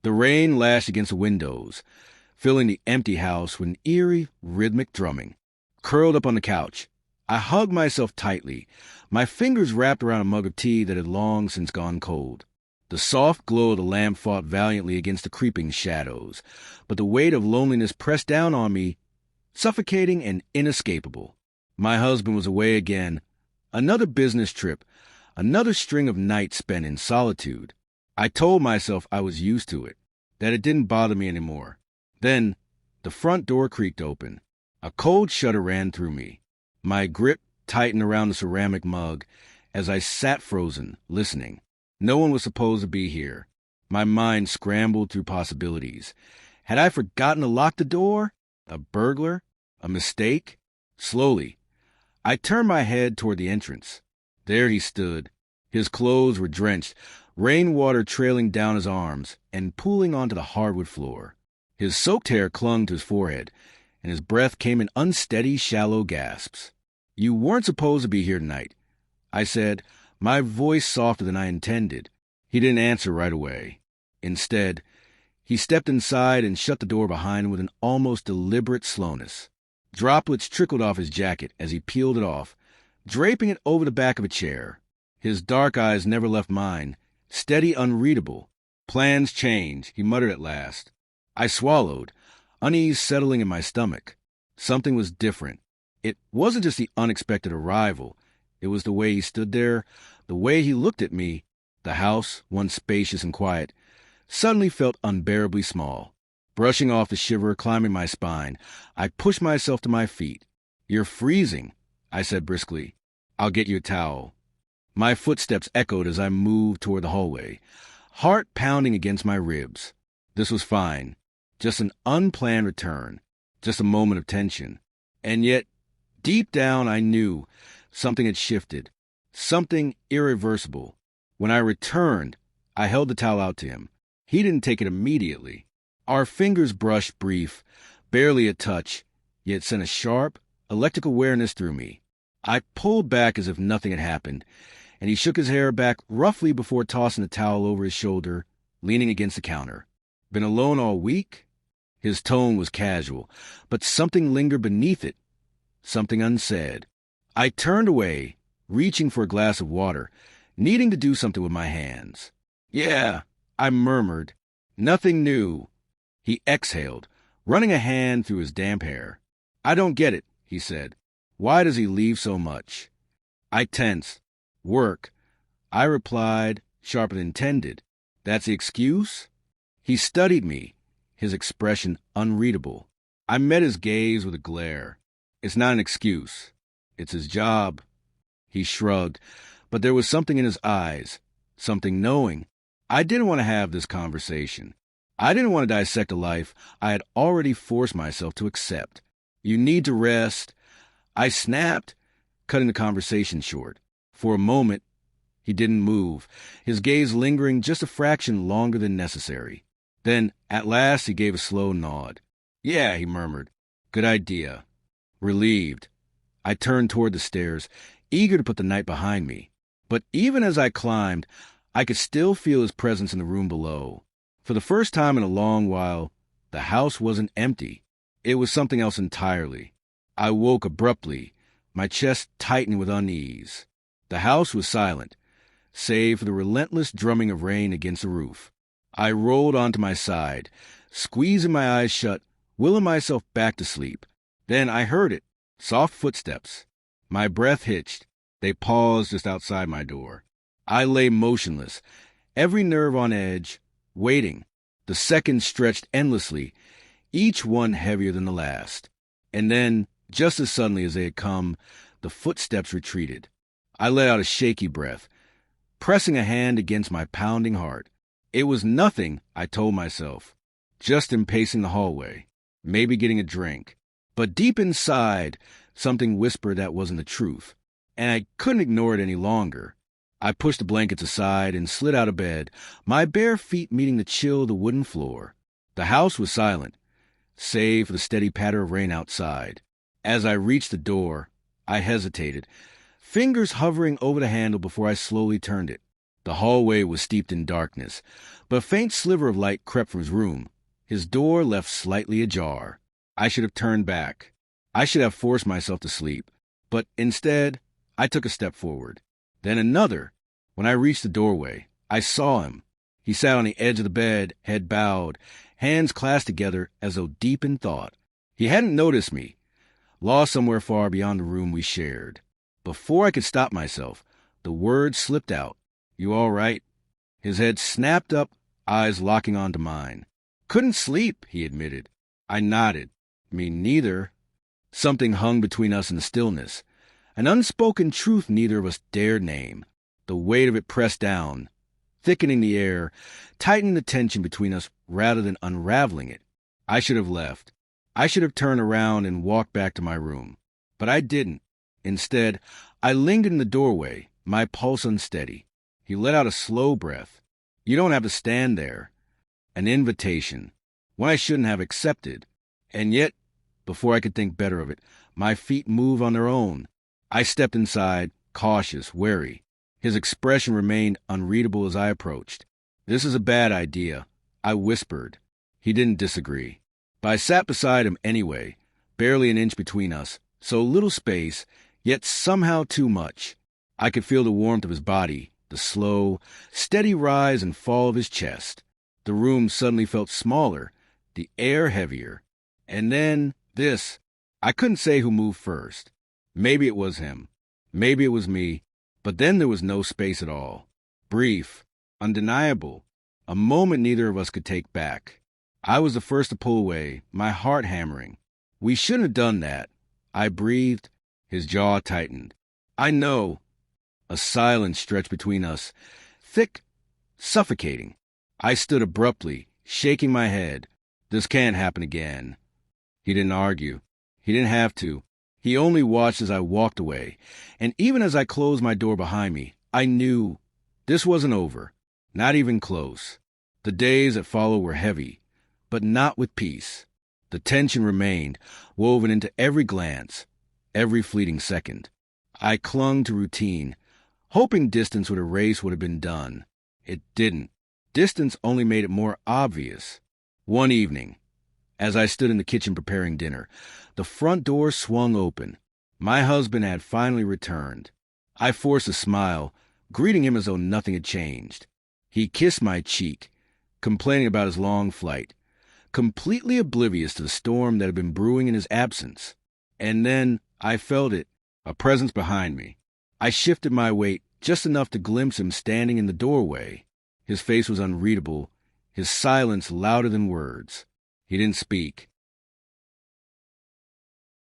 The rain lashed against the windows, filling the empty house with an eerie, rhythmic drumming. Curled up on the couch, I hugged myself tightly, my fingers wrapped around a mug of tea that had long since gone cold. The soft glow of the lamp fought valiantly against the creeping shadows, but the weight of loneliness pressed down on me, suffocating and inescapable. My husband was away again. Another business trip, another string of nights spent in solitude. I told myself I was used to it, that it didn't bother me anymore. Then, the front door creaked open. A cold shudder ran through me. My grip tightened around the ceramic mug as I sat frozen, listening. No one was supposed to be here. My mind scrambled through possibilities. Had I forgotten to lock the door? A burglar? A mistake? Slowly, I turned my head toward the entrance. There he stood. His clothes were drenched, rainwater trailing down his arms and pooling onto the hardwood floor. His soaked hair clung to his forehead, and his breath came in unsteady, shallow gasps. "You weren't supposed to be here tonight," I said, my voice softer than I intended. He didn't answer right away. Instead, he stepped inside and shut the door behind him with an almost deliberate slowness. Droplets trickled off his jacket as he peeled it off, draping it over the back of a chair. His dark eyes never left mine, steady, unreadable. "Plans change," he muttered at last. I swallowed, unease settling in my stomach. Something was different. It wasn't just the unexpected arrival. It was the way he stood there, the way he looked at me. The house, once spacious and quiet, suddenly felt unbearably small. Brushing off the shiver climbing my spine, I pushed myself to my feet. "You're freezing," I said briskly. "I'll get you a towel." My footsteps echoed as I moved toward the hallway, heart pounding against my ribs. This was fine. Just an unplanned return. Just a moment of tension. And yet, deep down, I knew something had shifted. Something irreversible. When I returned, I held the towel out to him. He didn't take it immediately. Our fingers brushed brief, barely a touch, yet sent a sharp, electric awareness through me. I pulled back as if nothing had happened, and he shook his hair back roughly before tossing the towel over his shoulder, leaning against the counter. "Been alone all week?" His tone was casual, but something lingered beneath it, something unsaid. I turned away, reaching for a glass of water, needing to do something with my hands. "Yeah," I murmured. "Nothing new." He exhaled, running a hand through his damp hair. "I don't get it," he said. "Why does he leave so much?" I tensed. "Work," I replied, sharper than intended. "That's the excuse?" He studied me, his expression unreadable. I met his gaze with a glare. "It's not an excuse. It's his job." He shrugged, but there was something in his eyes, something knowing. I didn't want to have this conversation. I didn't want to dissect a life I had already forced myself to accept. "You need to rest." I snapped, cutting the conversation short. For a moment, he didn't move, his gaze lingering just a fraction longer than necessary. Then, at last, he gave a slow nod. "Yeah," he murmured. "Good idea." Relieved, I turned toward the stairs, eager to put the night behind me. But even as I climbed, I could still feel his presence in the room below. For the first time in a long while, the house wasn't empty. It was something else entirely. I woke abruptly, my chest tightening with unease. The house was silent, save for the relentless drumming of rain against the roof. I rolled onto my side, squeezing my eyes shut, willing myself back to sleep. Then I heard it, soft footsteps. My breath hitched. They paused just outside my door. I lay motionless, every nerve on edge, waiting. The seconds stretched endlessly, each one heavier than the last. And then, just as suddenly as they had come, the footsteps retreated. I let out a shaky breath, pressing a hand against my pounding heart. It was nothing, I told myself. Just him pacing the hallway, maybe getting a drink. But deep inside, something whispered that wasn't the truth, and I couldn't ignore it any longer. I pushed the blankets aside and slid out of bed, my bare feet meeting the chill of the wooden floor. The house was silent, save for the steady patter of rain outside. As I reached the door, I hesitated, fingers hovering over the handle before I slowly turned it. The hallway was steeped in darkness, but a faint sliver of light crept from his room. His door left slightly ajar. I should have turned back. I should have forced myself to sleep. But instead, I took a step forward. Then another. When I reached the doorway, I saw him. He sat on the edge of the bed, head bowed, hands clasped together as though deep in thought. He hadn't noticed me, lost somewhere far beyond the room we shared. Before I could stop myself, the words slipped out. "You all right?" His head snapped up, eyes locking onto mine. "Couldn't sleep," he admitted. I nodded. "Me neither." Something hung between us in the stillness, an unspoken truth neither of us dared name. The weight of it pressed down, thickening the air, tightening the tension between us rather than unraveling it. I should have left. I should have turned around and walked back to my room. But I didn't. Instead, I lingered in the doorway, my pulse unsteady. He let out a slow breath. "You don't have to stand there." An invitation, one I shouldn't have accepted. And yet, before I could think better of it, my feet moved on their own. I stepped inside, cautious, wary. His expression remained unreadable as I approached. "This is a bad idea," I whispered. He didn't disagree. But I sat beside him anyway, barely an inch between us, so little space, yet somehow too much. I could feel the warmth of his body, the slow, steady rise and fall of his chest. The room suddenly felt smaller, the air heavier. And then this. I couldn't say who moved first. Maybe it was him. Maybe it was me. But then there was no space at all. Brief, undeniable, a moment neither of us could take back. I was the first to pull away, my heart hammering. "We shouldn't have done that." I breathed. His jaw tightened. "I know." A silence stretched between us, thick, suffocating. I stood abruptly, shaking my head. "This can't happen again." He didn't argue. He didn't have to. He only watched as I walked away, and even as I closed my door behind me, I knew this wasn't over, not even close. The days that followed were heavy, but not with peace. The tension remained, woven into every glance, every fleeting second. I clung to routine, hoping distance would erase what had been done. It didn't. Distance only made it more obvious. One evening, as I stood in the kitchen preparing dinner, the front door swung open. My husband had finally returned. I forced a smile, greeting him as though nothing had changed. He kissed my cheek, complaining about his long flight, completely oblivious to the storm that had been brewing in his absence. And then I felt it, a presence behind me. I shifted my weight just enough to glimpse him standing in the doorway. His face was unreadable, his silence louder than words. He didn't speak.